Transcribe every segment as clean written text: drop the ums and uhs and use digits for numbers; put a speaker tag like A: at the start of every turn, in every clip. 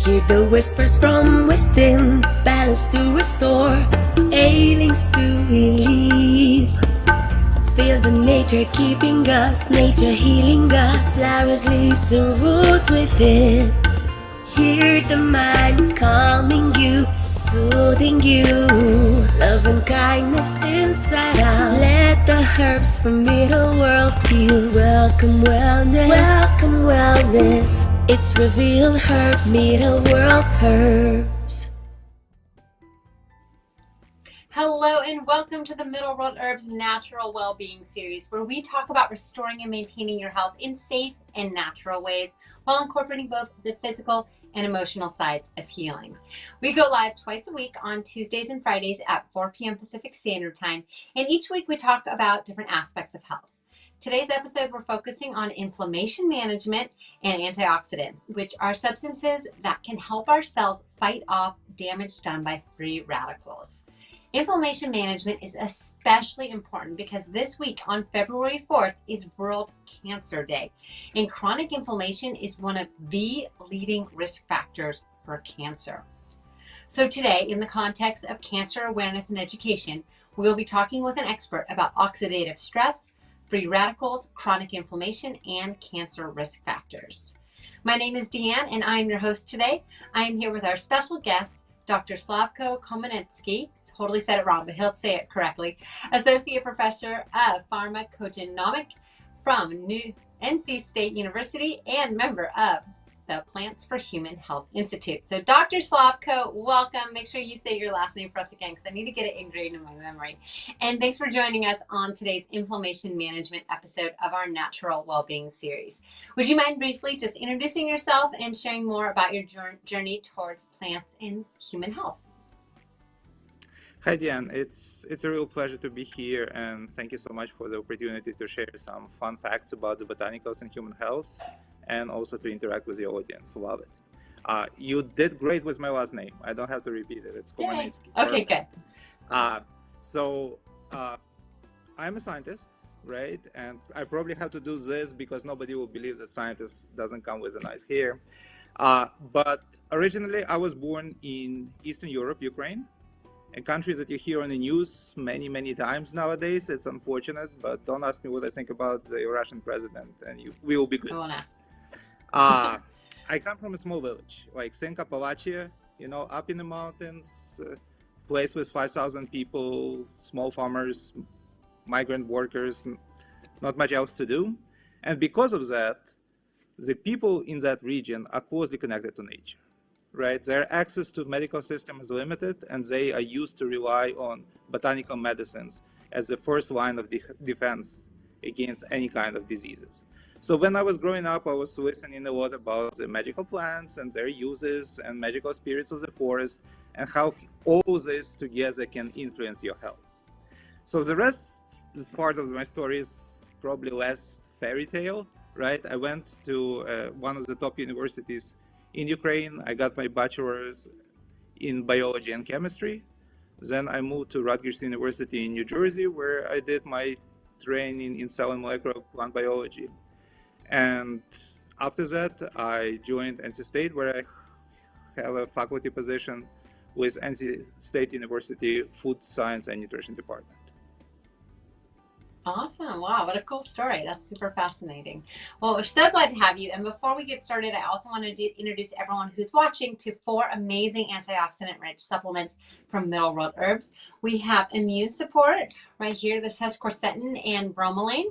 A: Hear the whispers from within, balance to restore, ailings to relieve. Feel the nature keeping us, nature healing us, flowers, leaves, and roots within. Hear the mind calming you, soothing you, love and kindness inside out. Let the herbs from middle world heal. Welcome wellness, welcome wellness. It's revealed herbs, middle world herbs.
B: Hello and welcome to the Middle World Herbs Natural Wellbeing Series, where we talk about restoring and maintaining your health in safe and natural ways while incorporating both the physical and emotional sides of healing. We go live twice a week on Tuesdays and Fridays at 4 p.m. Pacific Standard Time, and each week we talk about different aspects of health. Today's episode, we're focusing on inflammation management and antioxidants, which are substances that can help our cells fight off damage done by free radicals. Inflammation management is especially important because this week on February 4th is World Cancer Day, and chronic inflammation is one of the leading risk factors for cancer. So today, in the context of cancer awareness and education, we'll be talking with an expert about oxidative stress, free radicals, chronic inflammation, and cancer risk factors. My name is Deanne, and I'm your host today. I am here with our special guest, Dr. Slavko Komenetsky, totally said it wrong, but he'll say it correctly, Associate Professor of Pharmacogenomics from NC State University and member of the Plants for Human Health Institute. So Dr. Slavko, welcome. Make sure you say your last name for us again because I need to get it ingrained in my memory. And thanks for joining us on today's inflammation management episode of our Natural Wellbeing series. Would you mind briefly just introducing yourself and sharing more about your journey towards plants and human health?
C: Hi, Diane. It's a real pleasure to be here, and thank you so much for the opportunity to share some fun facts about the botanicals and human health, and also to interact with the audience. Love it. You did great with my last name. I don't have to repeat it. It's Komenetsky.
B: Okay, good.
C: So I'm a scientist, right? And I probably have to do this because nobody will believe that scientist doesn't come with a nice hair. But originally, I was born in Eastern Europe, Ukraine. A country that you hear on the news many times nowadays. It's unfortunate, but don't ask me what I think about the Russian president, and we will be good.
B: I won't ask.
C: I come from a small village, like think Appalachia, up in the mountains, place with 5,000 people, small farmers, migrant workers, not much else to do. And because of that, the people in that region are closely connected to nature. Right, their access to medical system is limited, and they are used to rely on botanical medicines as the first line of defense against any kind of diseases. So when I was growing up, I was listening a lot about the magical plants and their uses and magical spirits of the forest and how all this together can influence your health. So the rest part of my story is probably less fairy tale, right? I went to one of the top universities in Ukraine. I got my bachelor's in biology and chemistry. Then I moved to Rutgers University in New Jersey, where I did my training in cell and molecular plant biology. And after that, I joined NC State, where I have a faculty position with NC State University Food Science and Nutrition Department.
B: Awesome. Wow, what a cool story. That's super fascinating. Well, we're so glad to have you. And before we get started, I also want to introduce everyone who's watching to 4 amazing antioxidant-rich supplements from Middle World Herbs. We have Immune Support right here. This has quercetin and bromelain.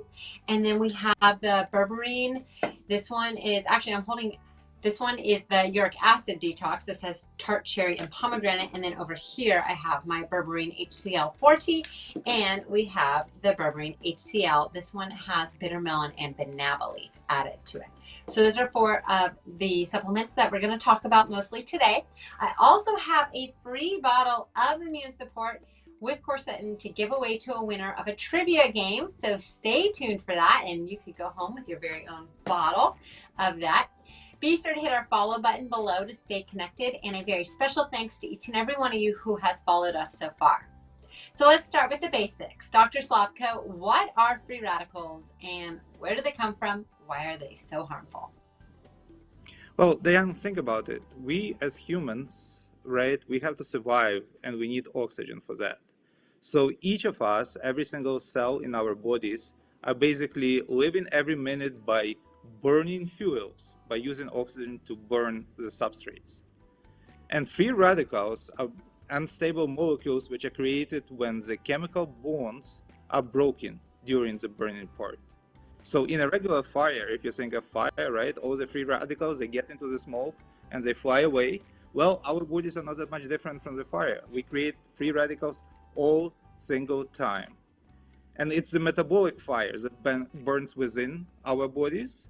B: And then we have the Berberine. This one is, actually, this one is the uric acid detox. This has tart, cherry, and pomegranate. And then over here, I have my Berberine HCl 40, and we have the Berberine HCl. This one has bitter melon and banana leaf added to it. So those are 4 of the supplements that we're going to talk about mostly today. I also have a free bottle of Immune Support with quercetin to give away to a winner of a trivia game. So stay tuned for that, and you could go home with your very own bottle of that. Be sure to hit our follow button below to stay connected, and a very special thanks to each and every one of you who has followed us so far. So let's start with the basics. Dr. Slavko, what are free radicals and where do they come from? Why are they so harmful?
C: Well, Diane, think about it. We as humans, right, we have to survive and we need oxygen for that. So each of us, every single cell in our bodies, are basically living every minute by burning fuels, by using oxygen to burn the substrates. And free radicals are unstable molecules which are created when the chemical bonds are broken during the burning part. So in a regular fire, if you think of fire, right, all the free radicals, they get into the smoke and they fly away. Well, our bodies are not that much different from the fire. We create free radicals all single time. And it's the metabolic fire that burns within our bodies.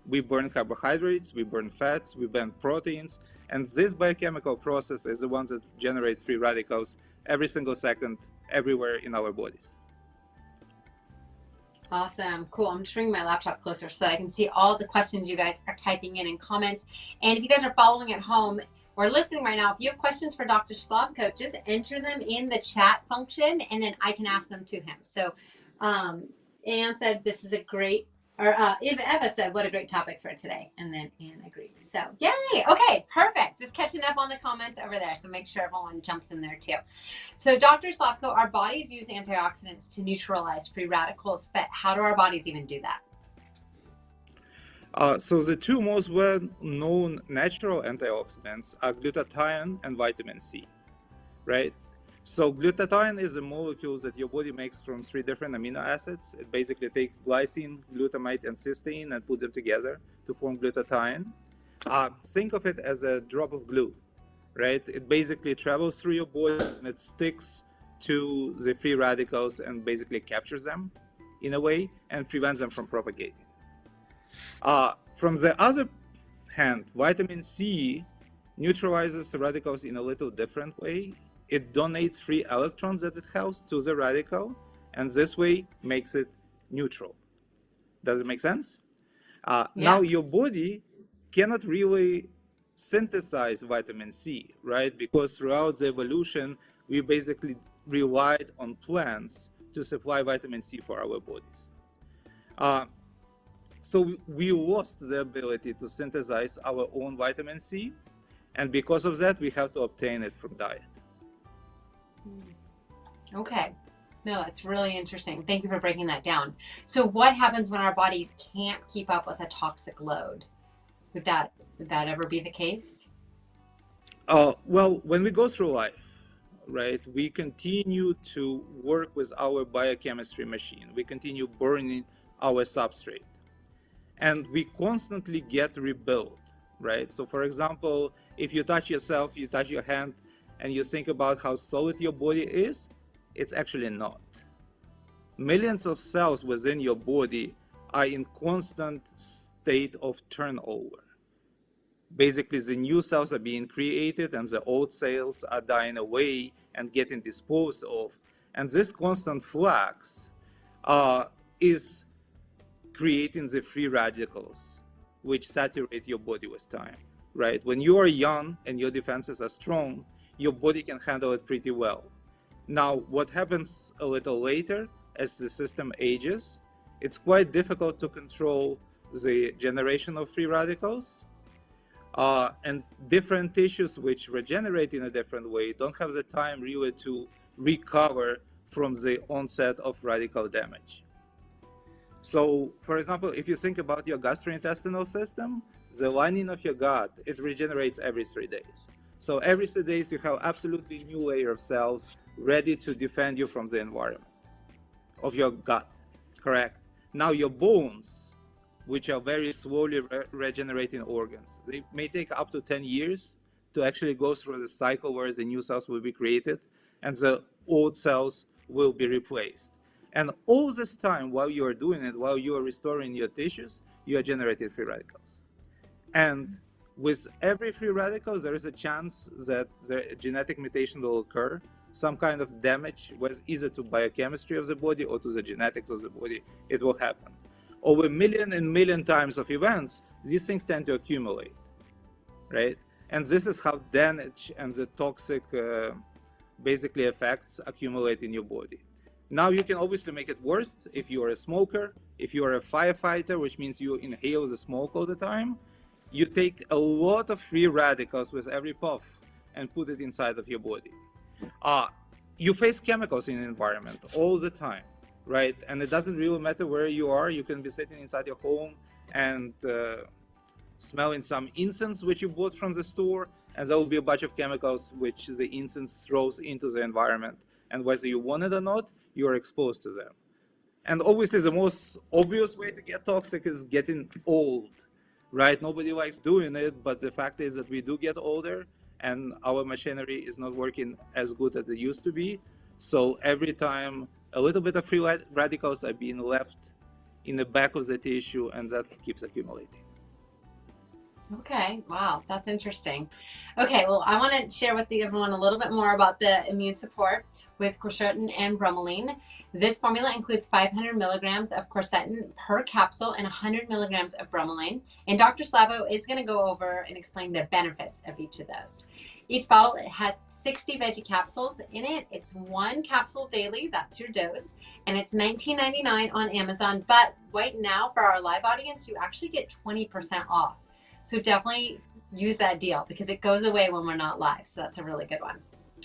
C: We burn carbohydrates, we burn fats, we burn proteins, and this biochemical process is the one that generates free radicals every single second, everywhere in our bodies.
B: Awesome. Cool. I'm just bringing my laptop closer so that I can see all the questions you guys are typing in comments. And if you guys are following at home or listening right now, if you have questions for Dr. Slavko, just enter them in the chat function and then I can ask them to him. So Anne said, this is a great, or Eva said, what a great topic for today. And then Anne agreed. So yay. Okay, perfect. Just catching up on the comments over there. So make sure everyone jumps in there too. So Dr. Slavko, our bodies use antioxidants to neutralize free radicals, but how do our bodies even do that?
C: So the two most well-known natural antioxidants are glutathione and vitamin C, right? So glutathione is a molecule that your body makes from 3 different amino acids. It basically takes glycine, glutamate, and cysteine and puts them together to form glutathione. Think of it as a drop of glue, right? It basically travels through your body and it sticks to the free radicals and basically captures them in a way and prevents them from propagating. From the other hand, vitamin C neutralizes the radicals in a little different way. It donates free electrons that it has to the radical, and this way makes it neutral. Does it make sense? Yeah. Now your body cannot really synthesize vitamin C, right? Because throughout the evolution, we basically relied on plants to supply vitamin C for our bodies. So we lost the ability to synthesize our own vitamin C, and because of that, we have to obtain it from diet.
B: Okay. No, that's really interesting. Thank you for breaking that down. So what happens when our bodies can't keep up with a toxic load? Would that ever be the case?
C: Well, when we go through life, right, we continue to work with our biochemistry machine. We continue burning our substrate. And we constantly get rebuilt, right? So for example, if you touch yourself, you touch your hand, and you think about how solid your body is, it's actually not. Millions of cells within your body are in constant state of turnover. Basically, the new cells are being created and the old cells are dying away and getting disposed of. And this constant flux is creating the free radicals, which saturate your body with time, right? When you are young and your defenses are strong, your body can handle it pretty well. Now, what happens a little later as the system ages, it's quite difficult to control the generation of free radicals. And different tissues which regenerate in a different way don't have the time really to recover from the onset of radical damage. So, for example, if you think about your gastrointestinal system, the lining of your gut, it regenerates every 3 days. So every 3 days you have absolutely new layer of cells ready to defend you from the environment of your gut, correct? Now your bones, which are very slowly regenerating organs, they may take up to 10 years to actually go through the cycle where the new cells will be created and the old cells will be replaced. And all this time while you are doing it, while you are restoring your tissues, you are generating free radicals. And with every free radical, there is a chance that the genetic mutation will occur, some kind of damage, either to biochemistry of the body or to the genetics of the body, it will happen. Over million and million times of events, these things tend to accumulate, right? And this is how damage and the toxic basically effects accumulate in your body. Now you can obviously make it worse if you are a smoker, if you are a firefighter, which means you inhale the smoke all the time. you take a lot of free radicals with every puff and put it inside of your body. You face chemicals in the environment all the time, right? And it doesn't really matter where you are. You can be sitting inside your home and smelling some incense which you bought from the store, and there will be a bunch of chemicals which the incense throws into the environment. And whether you want it or not, you are exposed to them. And obviously the most obvious way to get toxic is getting old, right? Nobody likes doing it, but the fact is that we do get older and our machinery is not working as good as it used to be. So every time a little bit of free radicals are being left in the back of the tissue, and that keeps accumulating.
B: Okay, wow, that's interesting. Okay, well, I want to share with everyone a little bit more about the immune support with quercetin and bromelain. This formula includes 500 milligrams of quercetin per capsule and 100 milligrams of bromelain. And Dr. Slavko is going to go over and explain the benefits of each of those. Each bottle, it has 60 veggie capsules in it. It's 1 capsule daily, that's your dose, and it's $19.99 on Amazon. But right now, for our live audience, you actually get 20% off. So definitely use that deal because it goes away when we're not live. So that's a really good one.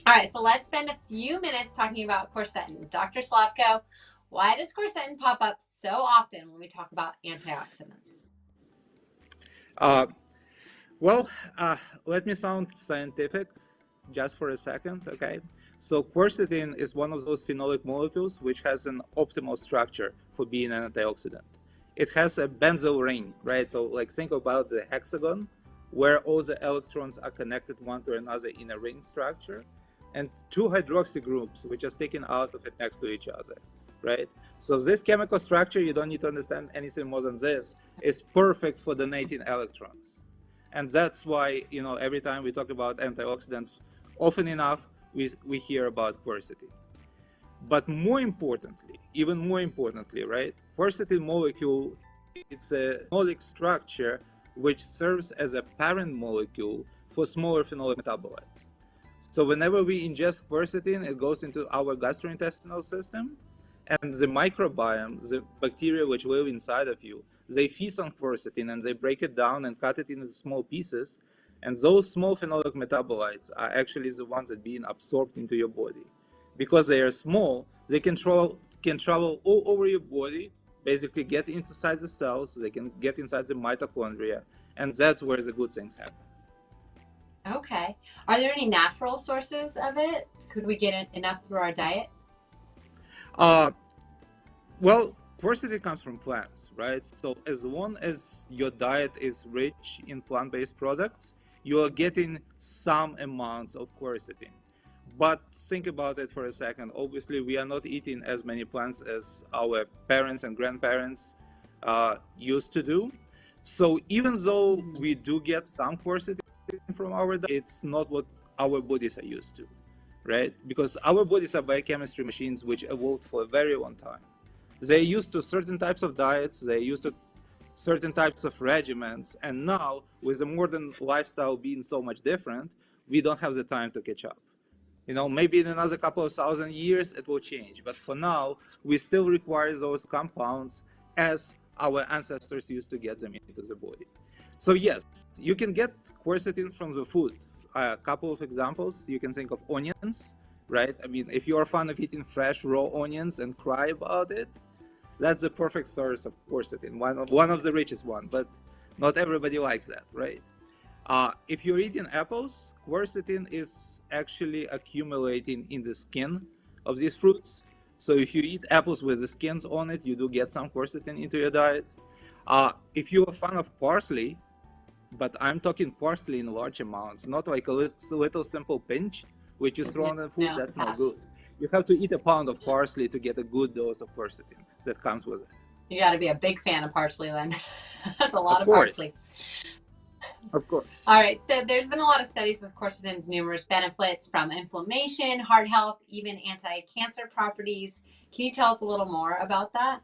B: All right, so let's spend a few minutes talking about quercetin. Dr. Slavko, why does quercetin pop up so often when we talk about antioxidants?
C: Let me sound scientific just for a second, okay? So quercetin is one of those phenolic molecules which has an optimal structure for being an antioxidant. It has a benzyl ring, right? So like think about the hexagon where all the electrons are connected one to another in a ring structure, and 2 hydroxy groups which are sticking out of it next to each other, right? So this chemical structure, you don't need to understand anything more than this, is perfect for donating electrons. And that's why, you know, every time we talk about antioxidants, often enough, we hear about quercetin. But more importantly, even more importantly, right, quercetin molecule, it's a phenolic structure which serves as a parent molecule for smaller phenolic metabolites. So whenever we ingest quercetin, it goes into our gastrointestinal system, and the microbiome, the bacteria which live inside of you, they feast on quercetin and they break it down and cut it into small pieces. And those small phenolic metabolites are actually the ones that are being absorbed into your body. Because they are small, they can travel all over your body, basically get inside the cells, they can get inside the mitochondria, and that's where the good things happen.
B: Okay. Are there any natural sources of it? Could we get enough through our diet?
C: Well, quercetin comes from plants, right? So as long as your diet is rich in plant-based products, you are getting some amounts of quercetin. But think about it for a second. Obviously, we are not eating as many plants as our parents and grandparents used to do. So even though we do get some quercetin from our diet, it's not what our bodies are used to, right? Because our bodies are biochemistry machines which evolved for a very long time. They're used to certain types of diets, they're used to certain types of regimens, and now, with the modern lifestyle being so much different, we don't have the time to catch up. You know, maybe in another couple of thousand years it will change, but for now, we still require those compounds as our ancestors used to get them into the body. So yes, you can get quercetin from the food. A couple of examples, you can think of onions, right? I mean, if you're a fan of eating fresh raw onions and cry about it, that's the perfect source of quercetin, one of the richest one, but not everybody likes that, right? If you're eating apples, quercetin is actually accumulating in the skin of these fruits. So if you eat apples with the skins on it, you do get some quercetin into your diet. If you're a fan of parsley, but I'm talking parsley in large amounts, not like a little simple pinch, which is thrown in food, that's not good. You have to eat a pound of parsley to get a good dose of quercetin that comes with it.
B: You got to be a big fan of parsley then. That's a lot of parsley.
C: Of course.
B: All right, so there's been a lot of studies with quercetin's numerous benefits, from inflammation, heart health, even anti-cancer properties. Can you tell us a little more about that?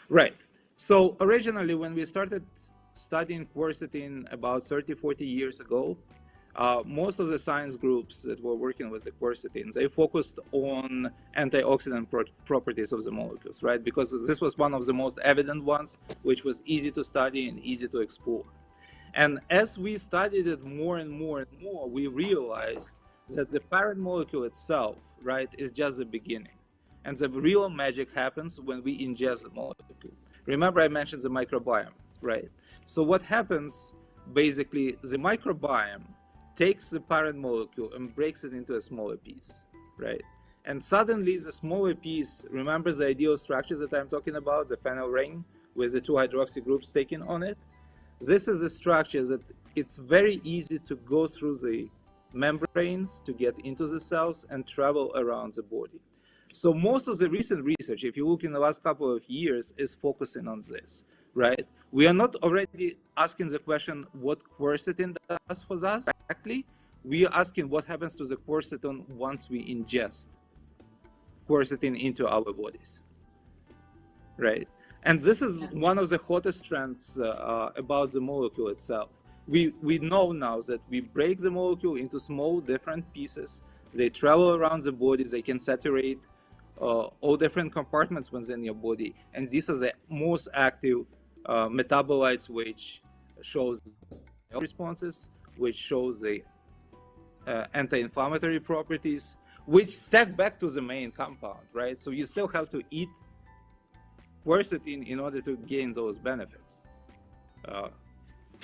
C: Right. So originally, when we started studying quercetin about 30, 40 years ago, most of the science groups that were working with the quercetin, they focused on antioxidant properties of the molecules, right? Because this was one of the most evident ones, which was easy to study and easy to explore. And as we studied it more and more and more, we realized that the parent molecule itself, right, is just the beginning. And the real magic happens when we ingest the molecule. Remember, I mentioned the microbiome, right? So what happens, basically, the microbiome takes the parent molecule and breaks it into a smaller piece, right? And suddenly the smaller piece, remember the ideal structure that I'm talking about, the phenyl ring with the 2 hydroxy groups taken on it? This is a structure that it's very easy to go through the membranes to get into the cells and travel around the body. So most of the recent research, if you look in the last couple of years, is focusing on this, right? We are not already asking the question what quercetin does for us exactly. We are asking what happens to the quercetin once we ingest quercetin into our bodies, right? And this is one of the hottest trends about the molecule itself. We know now that we break the molecule into small different pieces. They travel around the body. They can saturate all different compartments within your body. And these are the most active metabolites, which shows responses, which shows the anti-inflammatory properties, which tag back to the main compound, right? So you still have to eat quercetin in order to gain those benefits.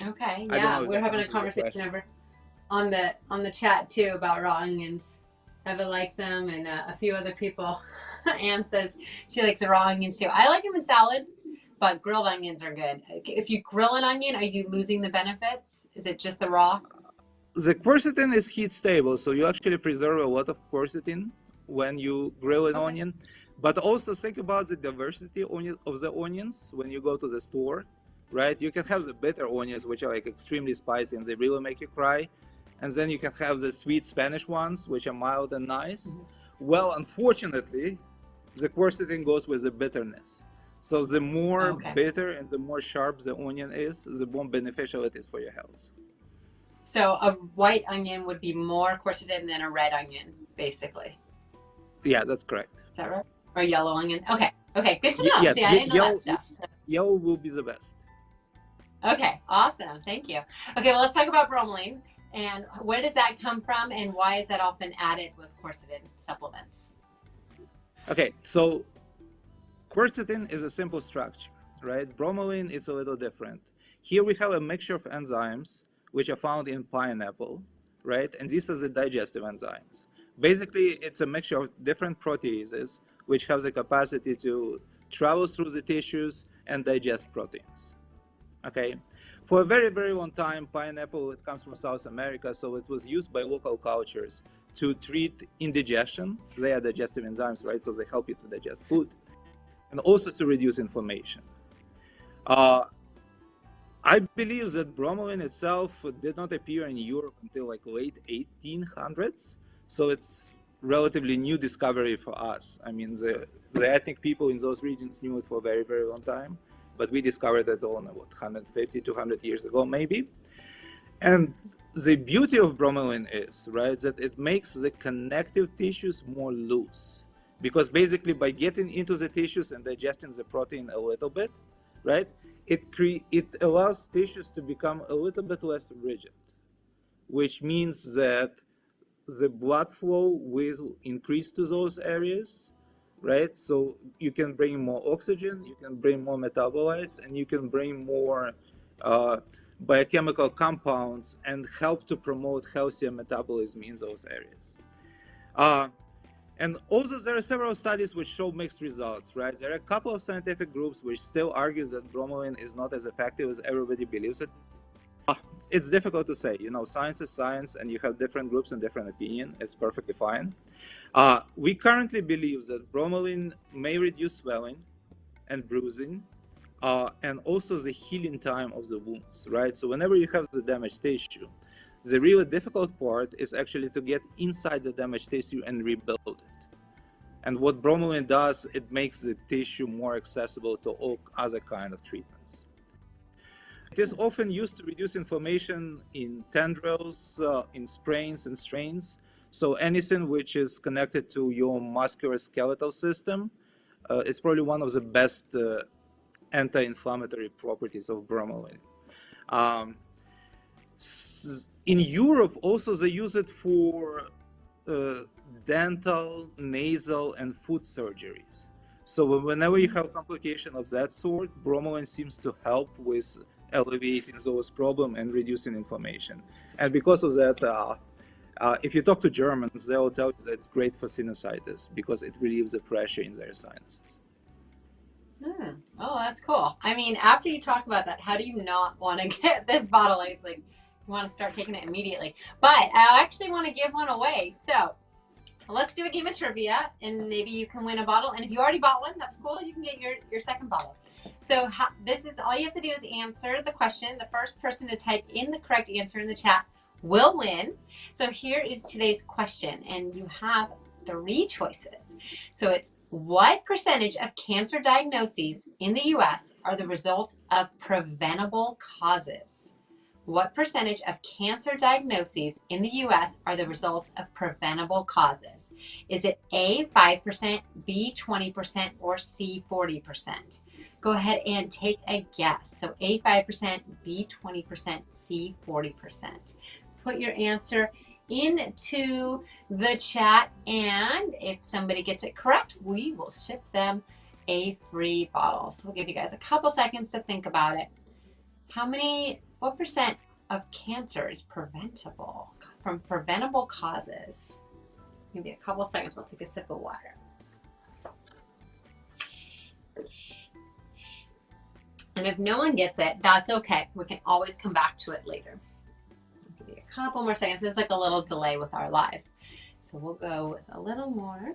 B: Okay, yeah, we're having a conversation over on the chat too about raw onions. Eva likes them, and a few other people. Anne says she likes the raw onions too. I like them in salads, but grilled onions are good. If you grill an onion, are you losing the benefits? Is it just the raw?
C: The quercetin is heat stable, so you actually preserve a lot of quercetin when you grill an onion. But also think about the diversity of the onions when you go to the store, right? You can have the bitter onions, which are like extremely spicy and they really make you cry. And then you can have the sweet Spanish ones, which are mild and nice. Mm-hmm. Well, unfortunately, the quercetin goes with the bitterness. So the more bitter and the more sharp the onion is, the more beneficial it is for your health.
B: So a white onion would be more quercetin than a red onion, basically.
C: Yeah, that's correct.
B: Is that right? Or yellow onion. Okay, good to know.
C: Yes,
B: see, I didn't know that stuff.
C: Yellow will be the best.
B: Okay, awesome. Thank you. Okay, well, let's talk about bromelain. And where does that come from, and why is that often added with quercetin supplements?
C: Okay, so quercetin is a simple structure, right? Bromelain is a little different. Here we have a mixture of enzymes which are found in pineapple, right? And these are the digestive enzymes. Basically, it's a mixture of different proteases which have the capacity to travel through the tissues and digest proteins. Okay, for a very, very long time, pineapple, it comes from South America, so it was used by local cultures to treat indigestion. They are digestive enzymes, right? So they help you to digest food, and also to reduce inflammation. I believe that bromelain itself did not appear in Europe until like late 1800s, so it's relatively new discovery for us. I mean, the ethnic people in those regions knew it for a very, very long time, but we discovered it only, 150, 200 years ago, maybe. And the beauty of bromelain is, right, that it makes the connective tissues more loose. Because basically by getting into the tissues and digesting the protein a little bit, right, it allows tissues to become a little bit less rigid, which means that the blood flow will increase to those areas, right? So you can bring more oxygen, you can bring more metabolites, and you can bring more biochemical compounds and help to promote healthier metabolism in those areas. And also there are several studies which show mixed results, right? There are a couple of scientific groups which still argue that bromelain is not as effective as everybody believes it. It's difficult to say, you know, science is science and you have different groups and different opinion. It's perfectly fine. We currently believe that bromelain may reduce swelling and bruising and also the healing time of the wounds, right? So whenever you have the damaged tissue, the really difficult part is actually to get inside the damaged tissue and rebuild it. And what bromelain does, it makes the tissue more accessible to all other kind of treatments. It is often used to reduce inflammation in tendrils, in sprains and strains. So anything which is connected to your musculoskeletal system is probably one of the best anti-inflammatory properties of bromelain. In Europe, also they use it for dental, nasal, and foot surgeries. So whenever you have complication of that sort, bromelain seems to help with alleviating those problems and reducing inflammation. And because of that, if you talk to Germans, they'll tell you that it's great for sinusitis because it relieves the pressure in their sinuses.
B: Oh, that's cool. I mean, after you talk about that, how do you not want to get this bottle? Like, it's like you want to start taking it immediately. But I actually want to give one away. So let's do a game of trivia, and maybe you can win a bottle. And if you already bought one, that's cool. You can get your second bottle. So this is all you have to do is answer the question. The first person to type in the correct answer in the chat will win. So here is today's question, and you have 3 choices. So it's, what percentage of cancer diagnoses in the US are the result of preventable causes? What percentage of cancer diagnoses in the US are the result of preventable causes? Is it A, 5%, B, 20%, or C, 40%? Go ahead and take a guess. So A, 5%, B, 20%, C, 40%. Put your answer into the chat, and if somebody gets it correct, we will ship them a free bottle. So we'll give you guys a couple seconds to think about it. What percent of cancer is preventable from preventable causes? Give me a couple seconds. I'll take a sip of water. And if no one gets it, that's okay. We can always come back to it later. I'll give you a couple more seconds. There's like a little delay with our live. So we'll go with a little more.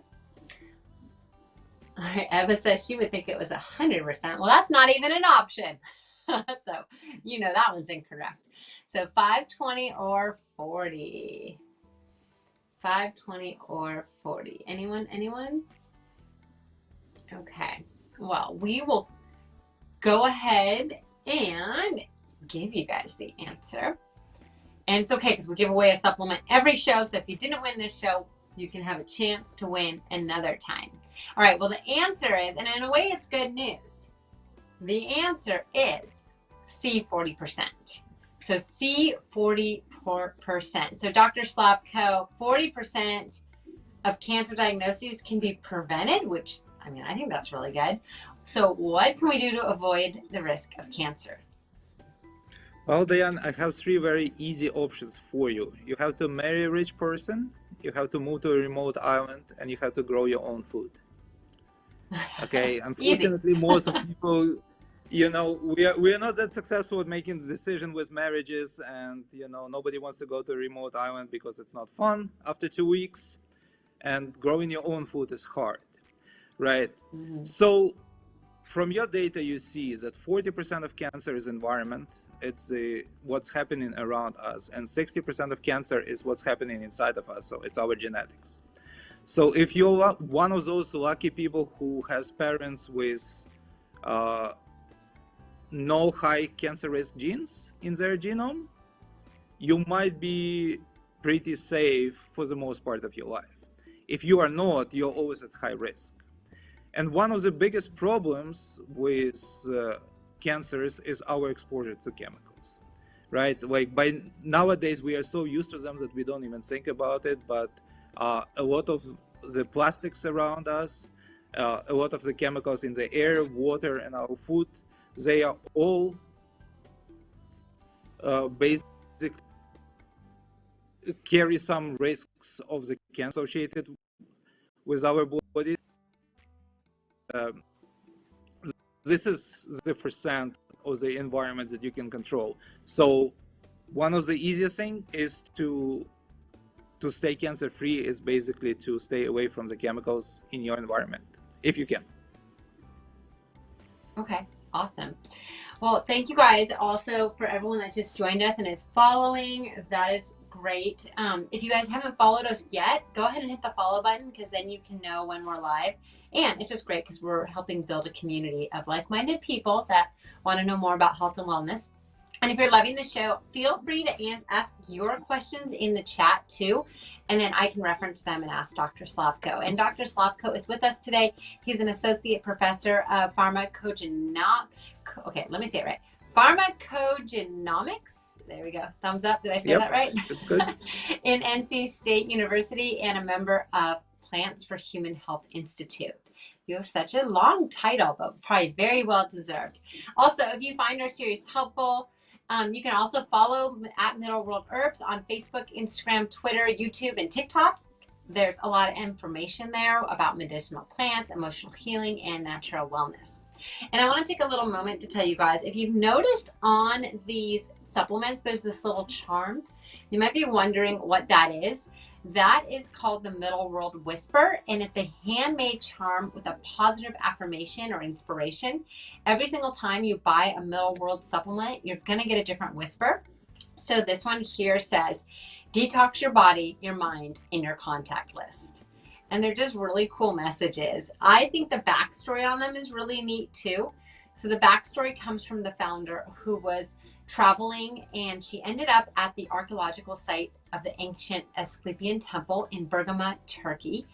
B: All right, Eva says she would think it was 100%. Well, that's not even an option. So, you know, that one's incorrect. So 520 or 40. 520 or 40. Anyone? Okay. Well, we will go ahead and give you guys the answer. And it's okay because we give away a supplement every show. So if you didn't win this show, you can have a chance to win another time. All right. Well, the answer is, and in a way it's good news. The answer is C, 40%. So C, 40%. So Dr. Slavko, 40% of cancer diagnoses can be prevented, which, I mean, I think that's really good. So what can we do to avoid the risk of cancer?
C: Well, Diane, I have 3 very easy options for you. You have to marry a rich person, you have to move to a remote island, and you have to grow your own food. Okay, unfortunately, most of people, you know, we are not that successful at making the decision with marriages, and, you know, nobody wants to go to a remote island because it's not fun after 2 weeks, and growing your own food is hard, right? Mm-hmm. So from your data, you see that 40% of cancer is environment. It's what's happening around us, and 60% of cancer is what's happening inside of us. So it's our genetics. So if you're one of those lucky people who has parents with no high cancer risk genes in their genome, you might be pretty safe for the most part of your life. If you are not, you're always at high risk. And one of the biggest problems with cancers is our exposure to chemicals, right? Like by nowadays, we are so used to them that we don't even think about it, but a lot of the plastics around us, a lot of the chemicals in the air, water, and our food, they are all basically carry some risks of the cancer associated with our body. This is the percent of the environment that you can control. So one of the easiest things is to stay cancer free is basically to stay away from the chemicals in your environment, if you can.
B: Okay, awesome. Well, thank you guys also for everyone that just joined us and is following. That is great. If you guys haven't followed us yet, go ahead and hit the follow button, because then you can know when we're live. And it's just great because we're helping build a community of like-minded people that want to know more about health and wellness. And if you're loving the show, feel free to ask your questions in the chat too, and then I can reference them and ask Dr. Slavko. And Dr. Slavko is with us today. He's an associate professor of pharmacogenomics. There we go. Thumbs up. Did I say
C: Yep,
B: that right?
C: it's good.
B: In NC State University, and a member of Plants for Human Health Institute. You have such a long title, but probably very well deserved. Also, if you find our series helpful, you can also follow at Middle World Herbs on Facebook, Instagram, Twitter, YouTube, and TikTok. There's a lot of information there about medicinal plants, emotional healing, and natural wellness. And I want to take a little moment to tell you guys, if you've noticed on these supplements, there's this little charm. You might be wondering what that is. That is called the Middle World Whisper, and it's a handmade charm with a positive affirmation or inspiration. Every single time you buy a Middle World supplement, you're going to get a different whisper. So this one here says, detox your body, your mind, and your contact list. And they're just really cool messages. I think the backstory on them is really neat too. So the backstory comes from the founder who was traveling, and she ended up at the archaeological site of the ancient Asclepian temple in Bergama, Turkey.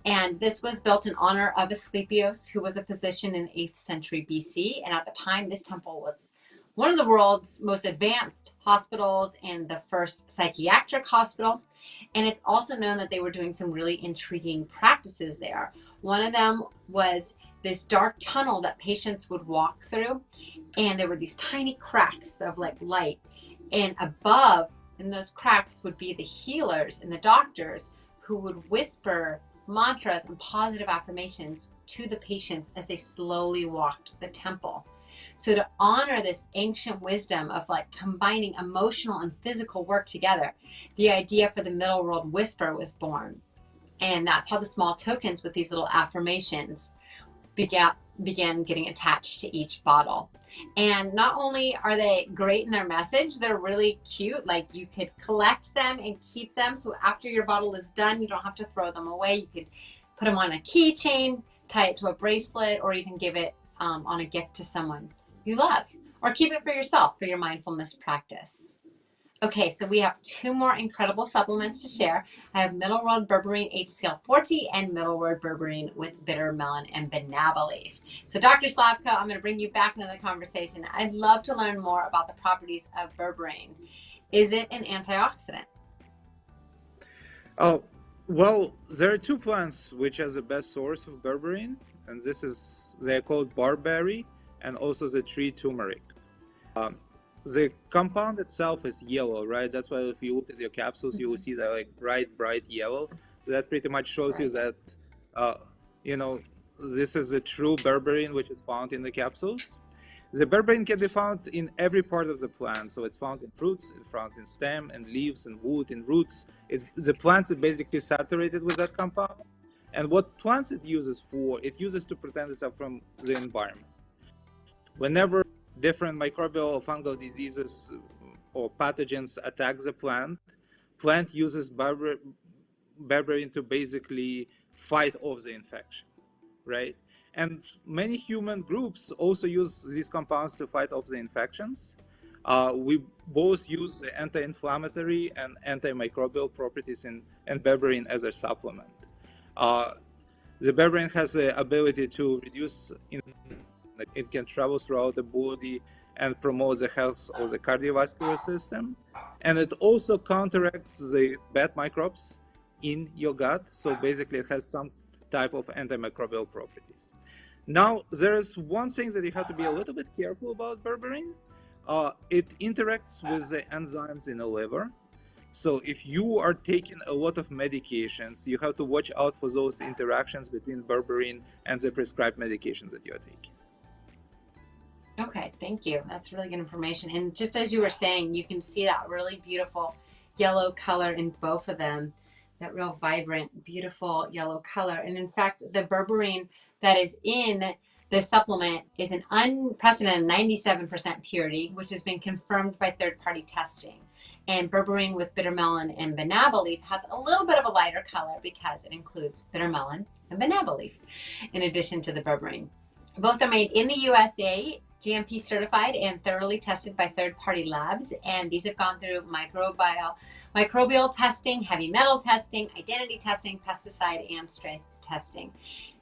B: And this was built in honor of Asclepios, who was a physician in 8th century BC. And at the time, this temple was one of the world's most advanced hospitals and the first psychiatric hospital. And it's also known that they were doing some really intriguing practices there. One of them was this dark tunnel that patients would walk through, and there were these tiny cracks of like light, and above in those cracks would be the healers and the doctors who would whisper mantras and positive affirmations to the patients as they slowly walked the temple. So to honor this ancient wisdom of like combining emotional and physical work together, the idea for the Middle World Whisper was born. And that's how the small tokens with these little affirmations began getting attached to each bottle. And not only are they great in their message, they're really cute. Like you could collect them and keep them. So after your bottle is done, you don't have to throw them away. You could put them on a keychain, tie it to a bracelet, or even give it on a gift to someone you love, or keep it for yourself for your mindfulness practice. Okay, so we have 2 more incredible supplements to share. I have Middle World Berberine HCl 40 and Middle World Berberine with bitter melon and banana leaf. So Dr. Slavko, I'm going to bring you back into the conversation. I'd love to learn more about the properties of berberine. Is it an antioxidant?
C: Oh, well, there are 2 plants which are the best source of berberine, and they're called barberry and also the tree turmeric. The compound itself is yellow, right? That's why if you look at your capsules, you will see that like bright yellow. That pretty much shows you that, this is a true berberine which is found in the capsules. The berberine can be found in every part of the plant. So it's found in fruits, it's found in stem and leaves and wood and roots. The plants are basically saturated with that compound. And what plants it uses for, it uses to protect itself from the environment. Whenever different microbial or fungal diseases or pathogens attack the plant uses berberine to basically fight off the infection, right? And many human groups also use these compounds to fight off the infections. We both use the anti-inflammatory and antimicrobial properties in berberine as a supplement. The berberine has the ability to reduce inflammation. It can travel throughout the body and promote the health of the cardiovascular system. And it also counteracts the bad microbes in your gut. So basically it has some type of antimicrobial properties. Now, there is one thing that you have to be a little bit careful about berberine. It interacts with the enzymes in the liver. So if you are taking a lot of medications, you have to watch out for those interactions between berberine and the prescribed medications that you are taking.
B: Okay, thank you. That's really good information. And just as you were saying, you can see that really beautiful yellow color in both of them, that real vibrant, beautiful yellow color. And in fact, the berberine that is in the supplement is an unprecedented 97% purity, which has been confirmed by third-party testing. And berberine with bitter melon and banana leaf has a little bit of a lighter color because it includes bitter melon and banana leaf in addition to the berberine. Both are made in the USA, GMP certified and thoroughly tested by third-party labs, and these have gone through microbial testing, heavy metal testing, identity testing, pesticide, and strength testing.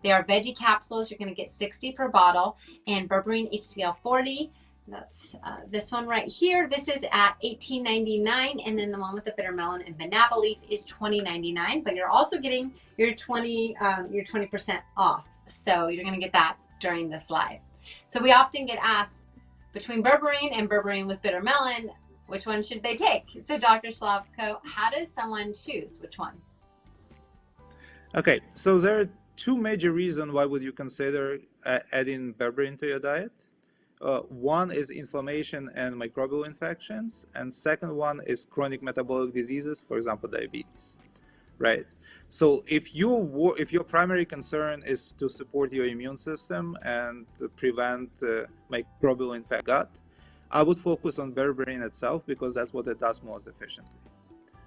B: They are veggie capsules. You're going to get 60 per bottle, and berberine HCl 40. That's this one right here. This is at $18.99, and then the one with the bitter melon and banana leaf is $20.99. But you're also getting your 20% off. So you're going to get that during this live. So we often get asked between berberine and berberine with bitter melon, which one should they take? So Dr. Slavko, how does someone choose which one?
C: Okay, so there are two major reasons why would you consider adding berberine to your diet. One is inflammation and microbial infections, and second one is chronic metabolic diseases, for example, diabetes, right? So if your primary concern is to support your immune system and prevent microbial infection gut, I would focus on berberine itself because that's what it does most efficiently,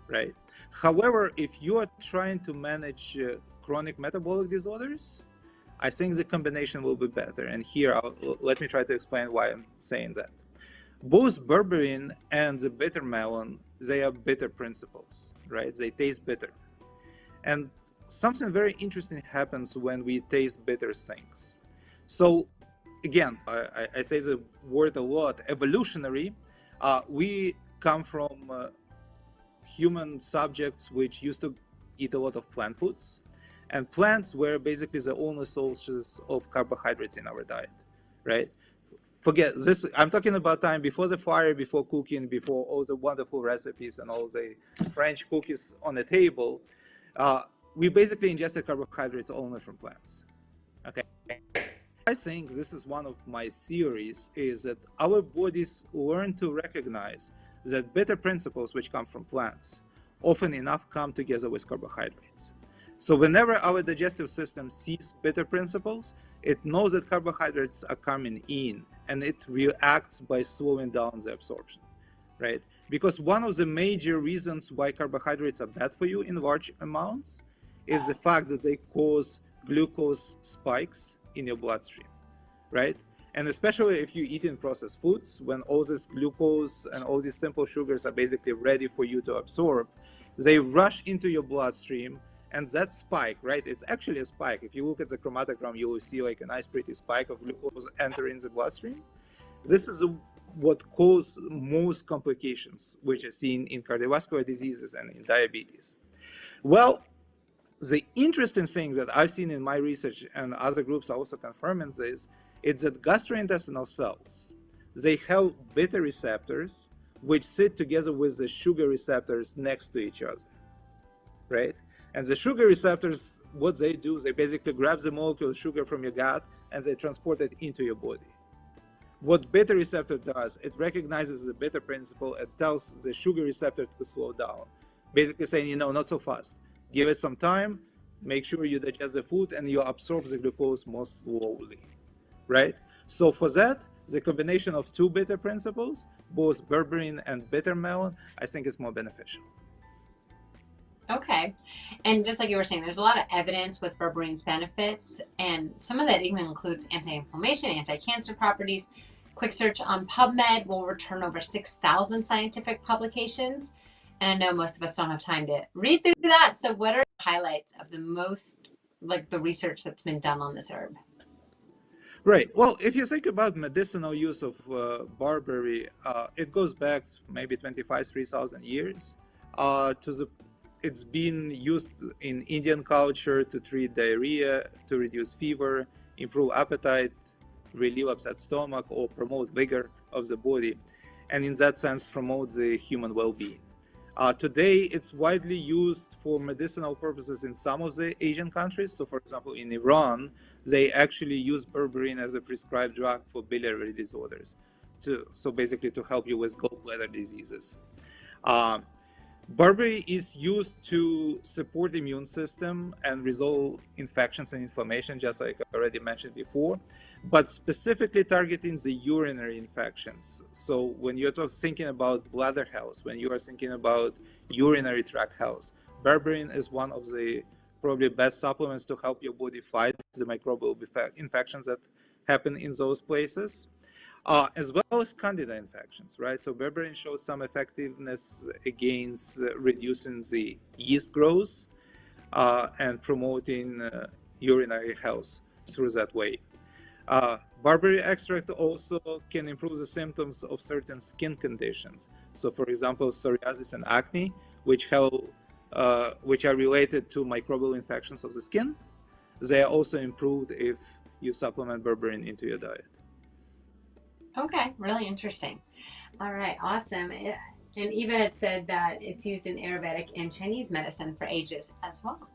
C: right? However, if you are trying to manage chronic metabolic disorders, I think the combination will be better. And here, let me try to explain why I'm saying that. Both berberine and the bitter melon, they are bitter principles, right? They taste bitter. And something very interesting happens when we taste bitter things. So again, I say the word a lot, evolutionary, we come from human subjects which used to eat a lot of plant foods. And plants were basically the only sources of carbohydrates in our diet, right? Forget this, I'm talking about time before the fire, before cooking, before all the wonderful recipes and all the French cookies on the table. We basically ingested carbohydrates only from plants, okay? I think this is one of my theories, is that our bodies learn to recognize that bitter principles which come from plants often enough come together with carbohydrates. So whenever our digestive system sees bitter principles, it knows that carbohydrates are coming in, and it reacts by slowing down the absorption, right? Because one of the major reasons why carbohydrates are bad for you in large amounts is the fact that they cause glucose spikes in your bloodstream, right? And especially if you eat in processed foods, when all this glucose and all these simple sugars are basically ready for you to absorb, they rush into your bloodstream. And that spike, right, it's actually a spike. If you look at the chromatogram, you will see like a nice pretty spike of glucose entering the bloodstream. This is what causes most complications, which are seen in cardiovascular diseases and in diabetes. Well, the interesting thing that I've seen in my research, and other groups are also confirming this, is that gastrointestinal cells, they have beta receptors which sit together with the sugar receptors next to each other, right? And the sugar receptors, what they do, they basically grab the molecule of sugar from your gut and they transport it into your body. What beta receptor does, it recognizes the beta principle, it tells the sugar receptor to slow down, basically saying, you know, not so fast. Give it some time, make sure you digest the food and you absorb the glucose more slowly, right? So for that, the combination of two beta principles, both berberine and bitter melon, I think is more beneficial.
B: Okay. And just like you were saying, there's a lot of evidence with berberine's benefits, and some of that even includes anti-inflammation, anti-cancer properties. Quick search on PubMed will return over 6,000 scientific publications. And I know most of us don't have time to read through that. So what are the highlights of the most, like the research that's been done on this herb?
C: Right. Well, if you think about medicinal use of barberry, it goes back maybe 3,000 years. It's been used in Indian culture to treat diarrhea, to reduce fever, improve appetite, relieve upset stomach, or promote vigor of the body, and in that sense promote the human well-being. Today, it's widely used for medicinal purposes in some of the Asian countries. So for example, in Iran, they actually use berberine as a prescribed drug for biliary disorders, so basically to help you with gallbladder diseases. Berberine is used to support the immune system and resolve infections and inflammation, just like I already mentioned before, but specifically targeting the urinary infections. So when you're thinking about bladder health, when you are thinking about urinary tract health, berberine is one of the probably best supplements to help your body fight the microbial infections that happen in those places. As well as candida infections, right? So berberine shows some effectiveness against reducing the yeast growth and promoting urinary health through that way. Barberry extract also can improve the symptoms of certain skin conditions. So, for example, psoriasis and acne, which are related to microbial infections of the skin. They are also improved if you supplement berberine into your diet.
B: Okay, really interesting. All right, awesome. And Eva had said that it's used in Ayurvedic and Chinese medicine for ages as well.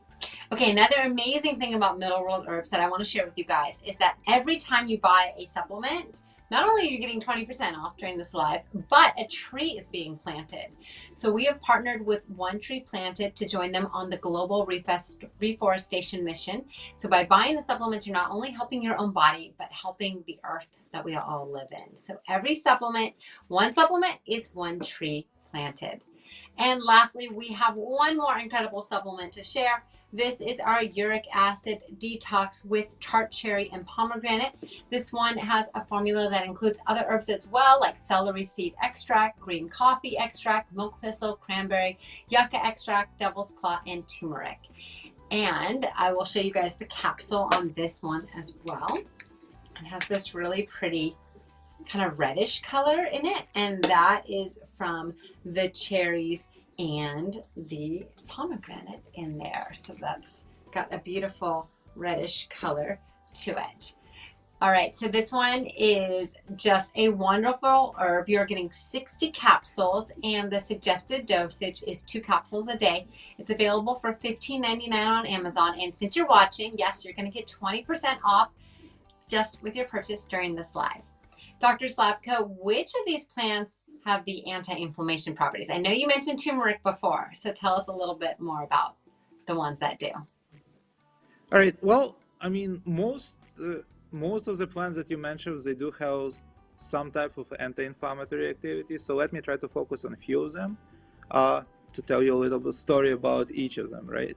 B: Okay, another amazing thing about Middle World Herbs that I want to share with you guys is that every time you buy a supplement, not only are you getting 20% off during this live, but a tree is being planted. So we have partnered with One Tree Planted to join them on the global reforestation mission. So by buying the supplements, you're not only helping your own body, but helping the earth that we all live in. So every supplement, one supplement is one tree planted. And lastly, we have one more incredible supplement to share. This is our uric acid detox with tart cherry and pomegranate. This one has a formula that includes other herbs as well, like celery seed extract, green coffee extract, milk thistle, cranberry, yucca extract, devil's claw, and turmeric. And I will show you guys the capsule on this one as well. It has this really pretty kind of reddish color in it, and that is from the cherries and the pomegranate in there. So that's got a beautiful reddish color to it. All right, so this one is just a wonderful herb. You're getting 60 capsules, and the suggested dosage is 2 capsules a day. It's available for $15.99 on Amazon, and since you're watching, yes, you're going to get 20% off just with your purchase during this live. Dr. Slavko, which of these plants have the anti-inflammation properties? I know you mentioned turmeric before, so tell us a little bit more about the ones that do.
C: All right. Well, I mean, most of the plants that you mentioned, they do have some type of anti-inflammatory activity. So let me try to focus on a few of them to tell you a little bit story about each of them, right?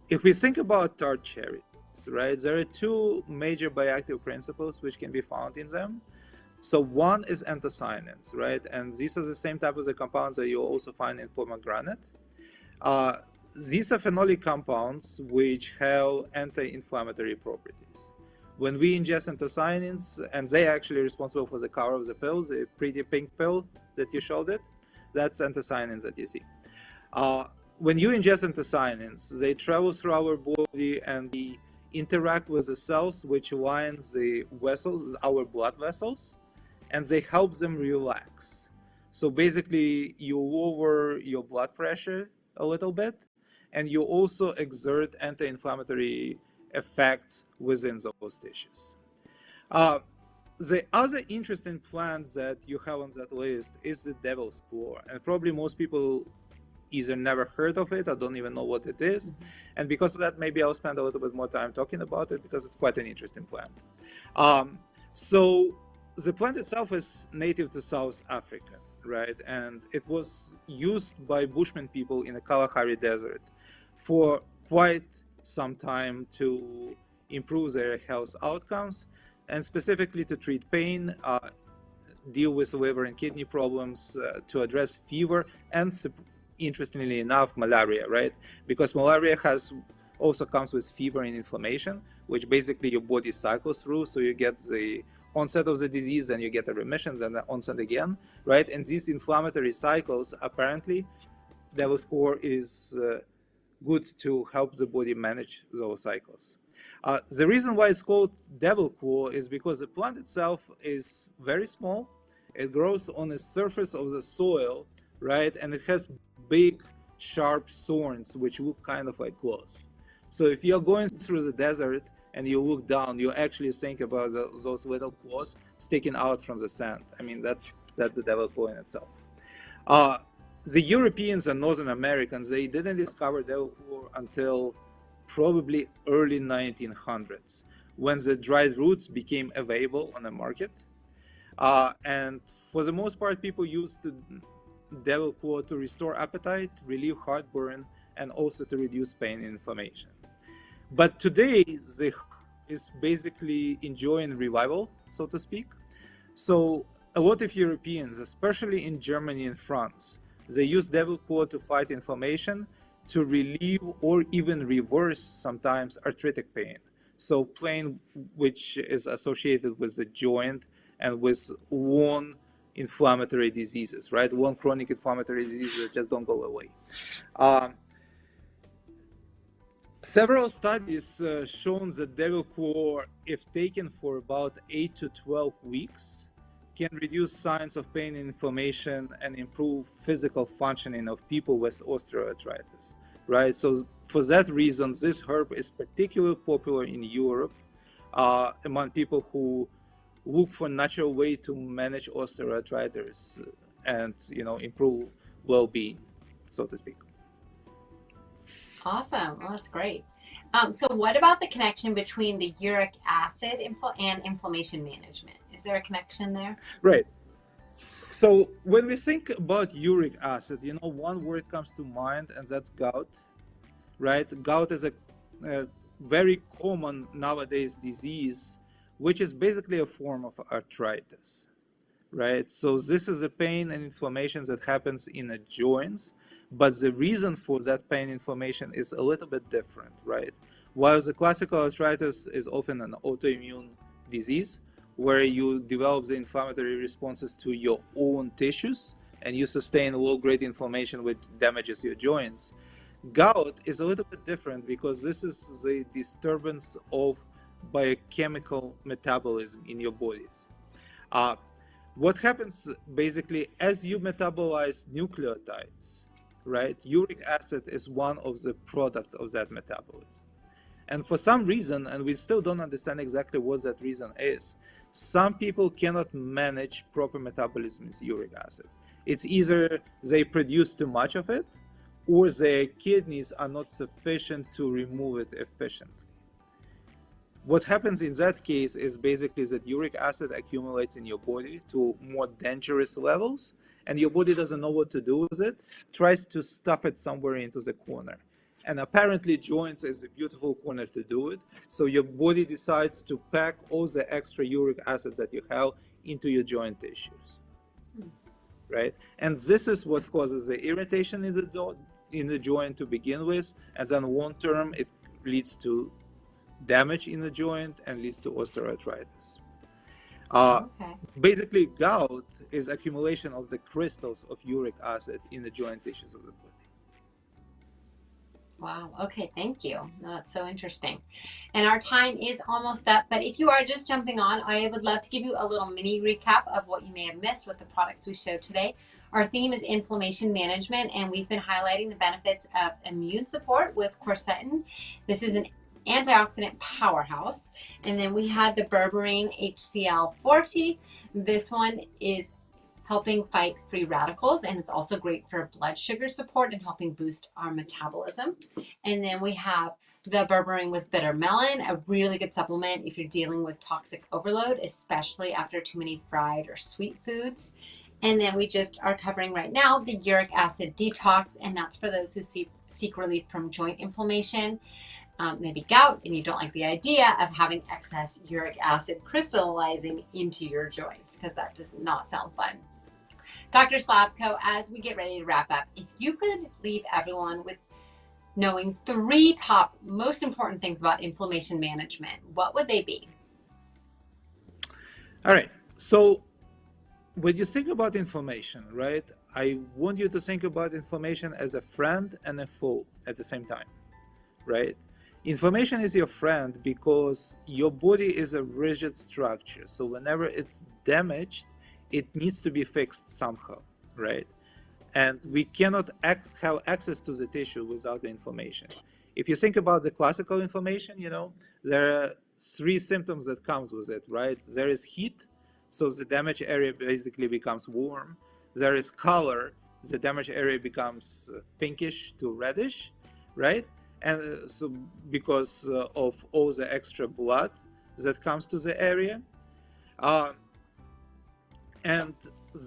C: If we think about tart cherries, right, there are 2 major bioactive principles which can be found in them. So one is anthocyanins, right? And these are the same type of the compounds that you also find in pomegranate. These are phenolic compounds which have anti-inflammatory properties. When we ingest anthocyanins, and they are actually responsible for the color of the pill, the pretty pink pill that you showed it, that's anthocyanins that you see. When you ingest anthocyanins, they travel through our body and they interact with the cells which lines the vessels, our blood vessels, and they help them relax. So basically, you lower your blood pressure a little bit, and you also exert anti-inflammatory effects within those tissues. The other interesting plant that you have on that list is the devil's claw, and probably most people either never heard of it or don't even know what it is. And because of that, maybe I'll spend a little bit more time talking about it because it's quite an interesting plant. So the plant itself is native to South Africa, right? And it was used by Bushman people in the Kalahari Desert for quite some time to improve their health outcomes and specifically to treat pain, deal with liver and kidney problems, to address fever, and interestingly enough, malaria, right? Because malaria also comes with fever and inflammation, which basically your body cycles through. So you get the onset of the disease and you get the remissions and the onset again, right? And these inflammatory cycles, apparently, devil's claw is good to help the body manage those cycles. The reason why it's called devil claw is because the plant itself is very small. It grows on the surface of the soil, right? And it has big, sharp thorns, which look kind of like claws. So if you're going through the desert and you look down, you actually think about those little claws sticking out from the sand. I mean, that's the devil claw in itself. The Europeans and Northern Americans, they didn't discover devil claw until probably early 1900s, when the dried roots became available on the market. And for the most part, people used the devil claw to restore appetite, relieve heartburn, and also to reduce pain and inflammation. But today, the is basically enjoying revival, so to speak. So a lot of Europeans, especially in Germany and France, they use devil claw to fight inflammation, to relieve or even reverse sometimes arthritic pain. So pain which is associated with the joint and with one inflammatory diseases, right? One chronic inflammatory disease that just don't go away. Several studies shown that Devil if taken for about 8 to 12 weeks, can reduce signs of pain and inflammation and improve physical functioning of people with osteoarthritis, right? So for that reason, this herb is particularly popular in Europe among people who look for natural way to manage osteoarthritis and, improve well-being, so to speak.
B: Awesome. Well, that's great. So what about the connection between the uric acid and inflammation management? Is there a connection there?
C: Right. So when we think about uric acid, one word comes to mind, and that's gout, right? Gout is a very common nowadays disease, which is basically a form of arthritis, right? So this is a pain and inflammation that happens in the joints, but the reason for that pain inflammation is a little bit different, right? While the classical arthritis is often an autoimmune disease where you develop the inflammatory responses to your own tissues and you sustain low-grade inflammation which damages your joints, gout is a little bit different because this is the disturbance of biochemical metabolism in your bodies. What happens basically as you metabolize nucleotides, right? Uric acid is one of the product of that metabolism. And for some reason, and we still don't understand exactly what that reason is, some people cannot manage proper metabolism with uric acid. It's either they produce too much of it, or their kidneys are not sufficient to remove it efficiently. What happens in that case is basically that uric acid accumulates in your body to more dangerous levels, and your body doesn't know what to do with it, tries to stuff it somewhere into the corner. And apparently joints is a beautiful corner to do it. So your body decides to pack all the extra uric acid that you have into your joint tissues, right? And this is what causes the irritation in the joint to begin with. And then long term, it leads to damage in the joint and leads to osteoarthritis. Basically, gout is accumulation of the crystals of uric acid in the joint tissues of the body.
B: Wow. Okay. Thank you. That's so interesting. And our time is almost up, but if you are just jumping on, I would love to give you a little mini recap of what you may have missed with the products we showed today. Our theme is inflammation management, and we've been highlighting the benefits of immune support with Quercetin. This is an antioxidant powerhouse. And then we had the Berberine HCl40. This one is helping fight free radicals, and it's also great for blood sugar support and helping boost our metabolism. And then we have the Berberine with bitter melon, a really good supplement if you're dealing with toxic overload, especially after too many fried or sweet foods. And then we just are covering right now the uric acid detox, and that's for those who seek relief from joint inflammation, maybe gout, and you don't like the idea of having excess uric acid crystallizing into your joints, because that does not sound fun. Dr. Slavko, as we get ready to wrap up, if you could leave everyone with knowing 3 top most important things about inflammation management, what would they be?
C: All right. So when you think about inflammation, right, I want you to think about inflammation as a friend and a foe at the same time, right? Inflammation is your friend because your body is a rigid structure. So whenever it's damaged, it needs to be fixed somehow, right? And we cannot have access to the tissue without the inflammation. If you think about the classical inflammation, there are 3 symptoms that comes with it, right? There is heat, so the damaged area basically becomes warm. There is color, the damaged area becomes pinkish to reddish, right? And so because of all the extra blood that comes to the area. And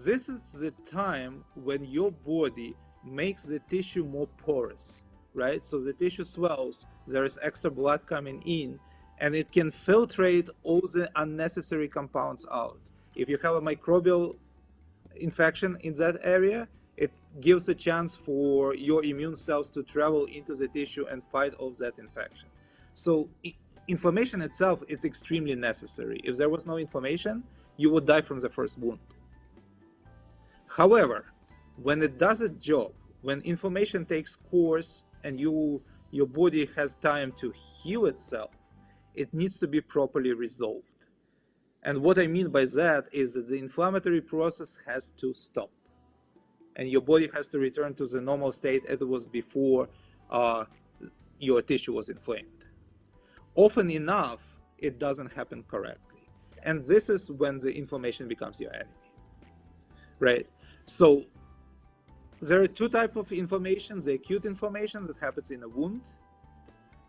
C: this is the time when your body makes the tissue more porous, right? So the tissue swells, there is extra blood coming in, and it can filtrate all the unnecessary compounds out. If you have a microbial infection in that area, it gives a chance for your immune cells to travel into the tissue and fight off that infection. So inflammation itself is extremely necessary. If there was no inflammation, you would die from the first wound. However, when it does its job, when inflammation takes course and your body has time to heal itself, it needs to be properly resolved. And what I mean by that is that the inflammatory process has to stop. And your body has to return to the normal state as it was before your tissue was inflamed. Often enough, it doesn't happen correctly. And this is when the inflammation becomes your enemy, right? So there are two types of inflammation: the acute inflammation that happens in a wound,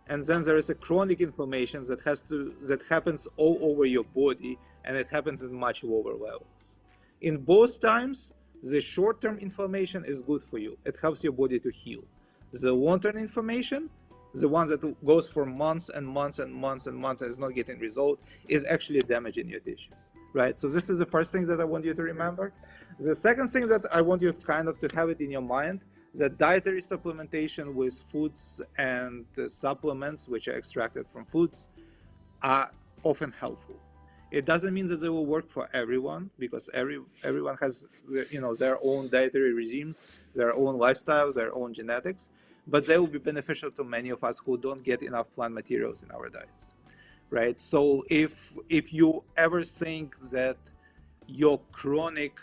C: and then there is a chronic inflammation that happens all over your body, and it happens at much lower levels. In both times, the short-term inflammation is good for you. It helps your body to heal. The long-term inflammation, the one that goes for months and months and months and months and is not getting resolved, is actually damaging your tissues, right? So this is the first thing that I want you to remember. The second thing that I want you kind of to have it in your mind, that dietary supplementation with foods and supplements which are extracted from foods are often helpful. It doesn't mean that they will work for everyone, because everyone has their own dietary regimes, their own lifestyles, their own genetics, but they will be beneficial to many of us who don't get enough plant materials in our diets, right? So if you ever think that your chronic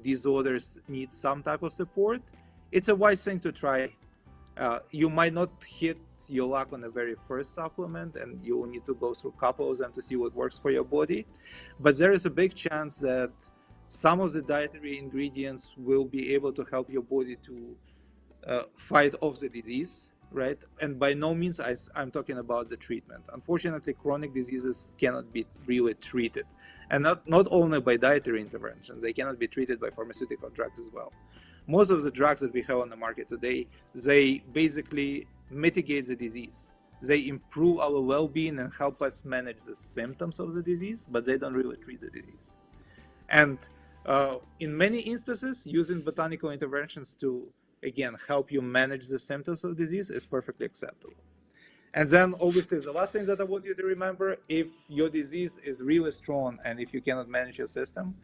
C: disorders need some type of support, it's a wise thing to try. You might not hit your luck on the very first supplement, and you will need to go through a couple of them to see what works for your body. But there is a big chance that some of the dietary ingredients will be able to help your body to fight off the disease, right? And by no means I'm talking about the treatment. Unfortunately, chronic diseases cannot be really treated. And not only by dietary interventions, they cannot be treated by pharmaceutical drugs as well. Most of the drugs that we have on the market today, they basically mitigate the disease. They improve our well-being and help us manage the symptoms of the disease, but they don't really treat the disease. And in many instances, using botanical interventions to, again, help you manage the symptoms of disease is perfectly acceptable. And then obviously the last thing that I want you to remember, if your disease is really strong and if you cannot manage your system,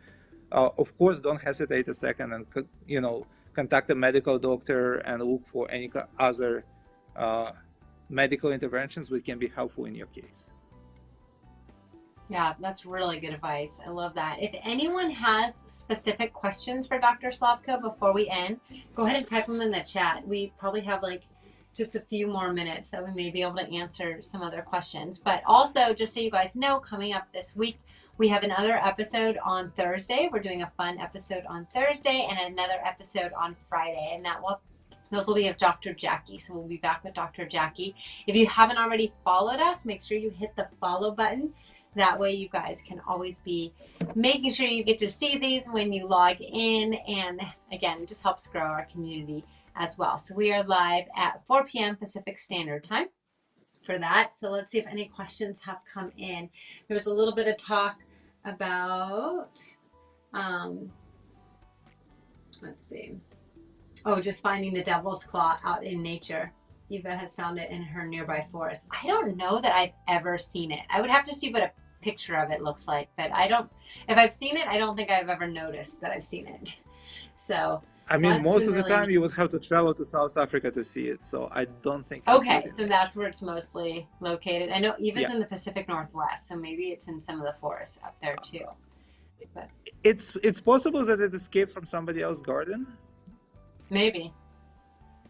C: of course, don't hesitate a second and contact a medical doctor and look for any other medical interventions which can be helpful in your case.
B: Yeah, that's really good advice. I love that. If anyone has specific questions for Dr. Slavko before we end, go ahead and type them in the chat. We probably have just a few more minutes that we may be able to answer some other questions. But also, just so you guys know, coming up this week, we have another episode on Thursday. We're doing a fun episode on Thursday and another episode on Friday. And those will be of Dr. Jackie. So we'll be back with Dr. Jackie. If you haven't already followed us, make sure you hit the follow button. That way you guys can always be making sure you get to see these when you log in. And again, it just helps grow our community as well. So we are live at 4 p.m. Pacific Standard Time for that. So let's see if any questions have come in. There was a little bit of talk about, let's see. Oh, just finding the devil's claw out in nature. Eva has found it in her nearby forest. I don't know that I've ever seen it. I would have to see what a picture of it looks like, but if I've seen it, I don't think I've ever noticed that I've seen it. So
C: I mean, most of the time you would have to travel to South Africa to see it, so I don't think.
B: Okay, so that's where it's mostly located. I know Eva's in the Pacific Northwest, so maybe it's in some of the forests up there too. But
C: it's possible that it escaped from somebody else's garden.
B: Maybe.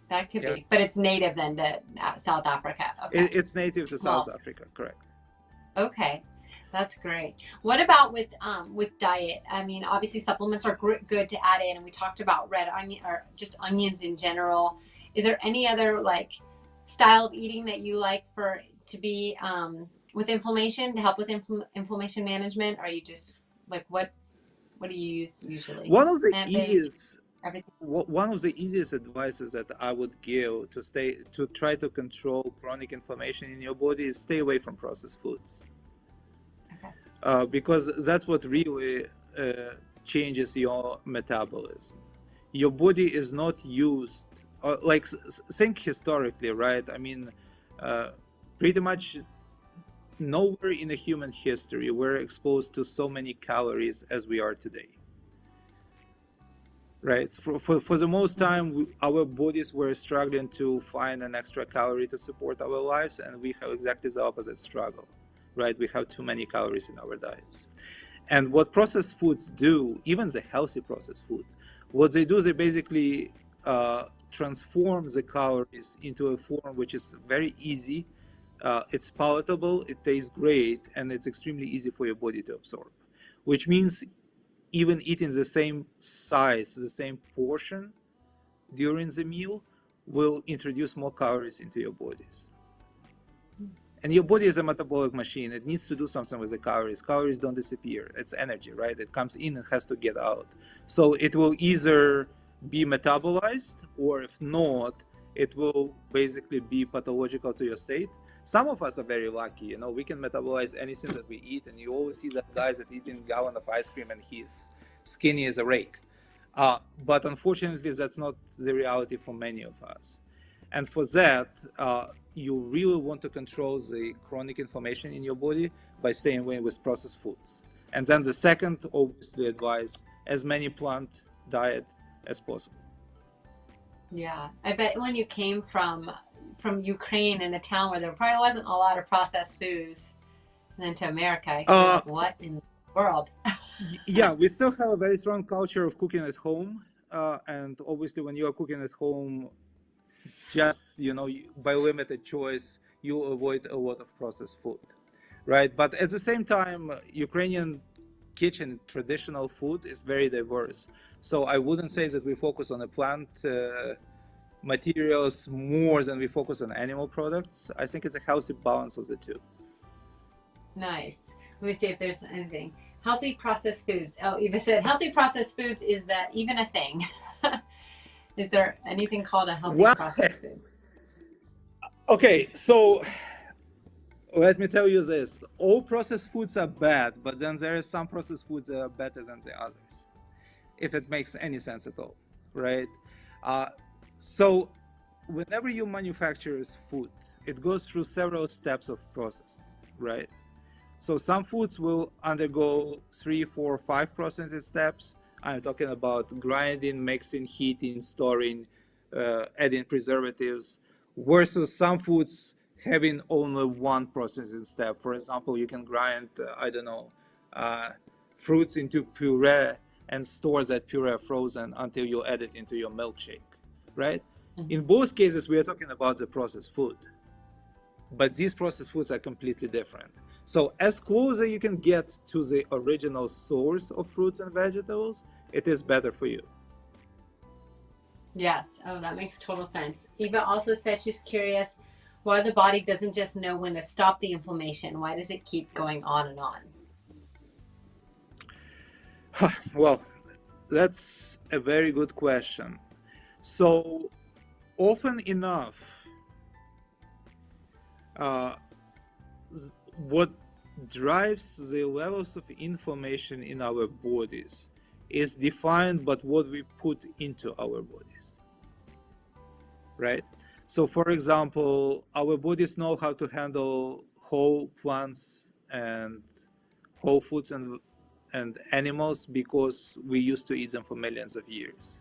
B: That could be. But it's native then to South Africa. Okay.
C: It's native to South Africa, correct.
B: Okay. That's great. What about with diet? I mean, obviously supplements are good to add in, and we talked about red onion or just onions in general. Is there any other style of eating that you like to be with inflammation, to help with inflammation management? Or are you just what do you use usually?
C: One of the easiest advices that I would give to try to control chronic inflammation in your body is stay away from processed foods. Because that's what really changes your metabolism. Your body is not used, think historically, right? I mean, pretty much nowhere in the human history we're exposed to so many calories as we are today. Right? For the most time, our bodies were struggling to find an extra calorie to support our lives, and we have exactly the opposite struggle. Right? We have too many calories in our diets. And what processed foods do, even the healthy processed food, what they do, they basically transform the calories into a form which is very easy. It's palatable, it tastes great, and it's extremely easy for your body to absorb. Which means even eating the same size, the same portion during the meal will introduce more calories into your bodies. And your body is a metabolic machine. It needs to do something with the calories. Calories don't disappear. It's energy, right? It comes in and has to get out. So it will either be metabolized, or if not, it will basically be pathological to your state. Some of us are very lucky, you know, we can metabolize anything that we eat, and you always see that guys that eating a gallon of ice cream and he's skinny as a rake. But unfortunately, that's not the reality for many of us. And for that, you really want to control the chronic inflammation in your body by staying away with processed foods. And then the second, obviously, advise as many plant diet as possible.
B: Yeah, I bet when you came from Ukraine, in a town where there probably wasn't a lot of processed foods, and then to America, you're like, what in the world?
C: Yeah, we still have a very strong culture of cooking at home. And obviously, when you are cooking at home, just, you know, by limited choice, you avoid a lot of processed food, right? But at the same time, Ukrainian kitchen, traditional food, is very diverse. So I wouldn't say that we focus on the plant materials more than we focus on animal products. I think it's a healthy balance of the two.
B: Nice. Let me see if there's anything. Healthy processed foods. Oh, Eva said healthy processed foods. Is that even a thing? Is there anything called a healthy processed food?
C: Okay, so let me tell you this. All processed foods are bad, but then there are some processed foods that are better than the others, if it makes any sense at all, right? So whenever you manufacture food, it goes through several steps of processing, right? So some foods will undergo 3, 4, 5 processing steps. I'm talking about grinding, mixing, heating, storing, adding preservatives, versus some foods having only one processing step. For example, you can grind, fruits into puree and store that puree frozen until you add it into your milkshake, right? Mm-hmm. In both cases, we are talking about the processed food, but these processed foods are completely different. So as close as you can get to the original source of fruits and vegetables, it is better for you.
B: Yes. Oh, that makes total sense. Eva also said she's curious why the body doesn't just know when to stop the inflammation. Why does it keep going on and on?
C: Well, that's a very good question. So often enough, what drives the levels of inflammation in our bodies is defined by what we put into our bodies, right? So for example, our bodies know how to handle whole plants and whole foods and animals because we used to eat them for millions of years.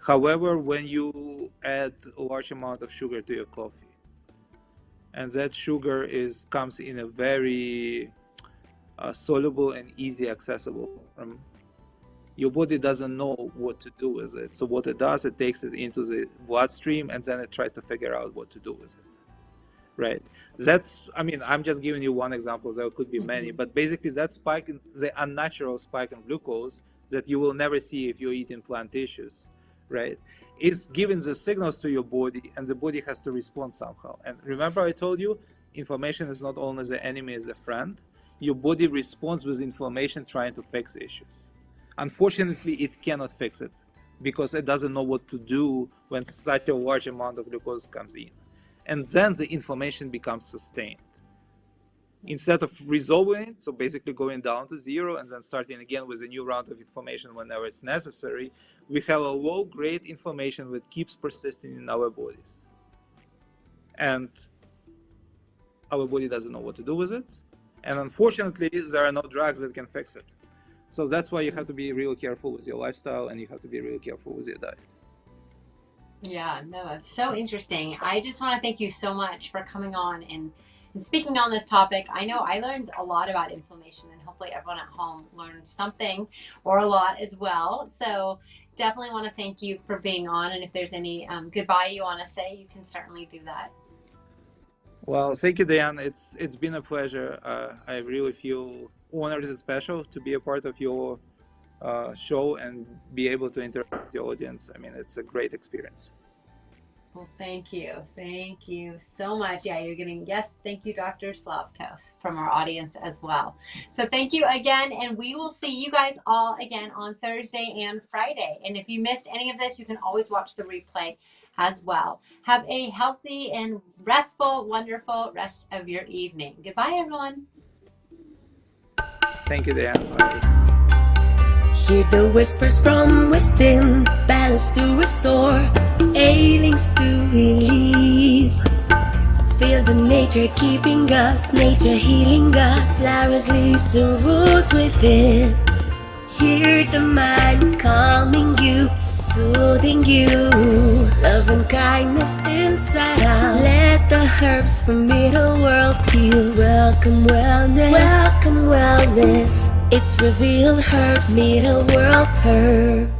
C: However, when you add a large amount of sugar to your coffee, and that sugar comes in a very soluble and easy accessible form, your body doesn't know what to do with it. So what it does, it takes it into the bloodstream and then it tries to figure out what to do with it, right? I'm just giving you one example. There could be many, but basically that spike, the unnatural spike in glucose that you will never see if you're eating plant tissues, right, is giving the signals to your body, and the body has to respond somehow. And remember, I told you, inflammation is not only the enemy, it's a friend. Your body responds with inflammation trying to fix issues. Unfortunately, it cannot fix it because it doesn't know what to do when such a large amount of glucose comes in. And then the inflammation becomes sustained. Instead of resolving it, so basically going down to zero and then starting again with a new round of inflammation whenever it's necessary, we have a low-grade inflammation that keeps persisting in our bodies. And our body doesn't know what to do with it. And unfortunately, there are no drugs that can fix it. So that's why you have to be really careful with your lifestyle, and you have to be really careful with your diet.
B: Yeah, no, it's so interesting. I just want to thank you so much for coming on and speaking on this topic. I know I learned a lot about inflammation, and hopefully everyone at home learned something or a lot as well. So definitely want to thank you for being on. And if there's any goodbye you want to say, you can certainly do that.
C: Well, thank you, Dan. It's been a pleasure. I really feel honored and special to be a part of your show and be able to interact with the audience. I mean, it's a great experience.
B: Well, thank you. Thank you so much. Yeah, you're getting, yes, thank you, Dr. Slavko, from our audience as well. So thank you again, and we will see you guys all again on Thursday and Friday. And if you missed any of this, you can always watch the replay as well. Have a healthy and restful, wonderful rest of your evening. Goodbye, everyone.
C: Thank you, Dan. Bye.
A: Hear the whispers from within, balance to restore, ailings to relieve. Feel the nature keeping us, nature healing us, flowers, leaves, and roots within. Hear the mind calming you, soothing you, love and kindness inside out. Let the herbs from middle world heal. Welcome wellness, welcome wellness. It's revealed herbs, middle world herbs.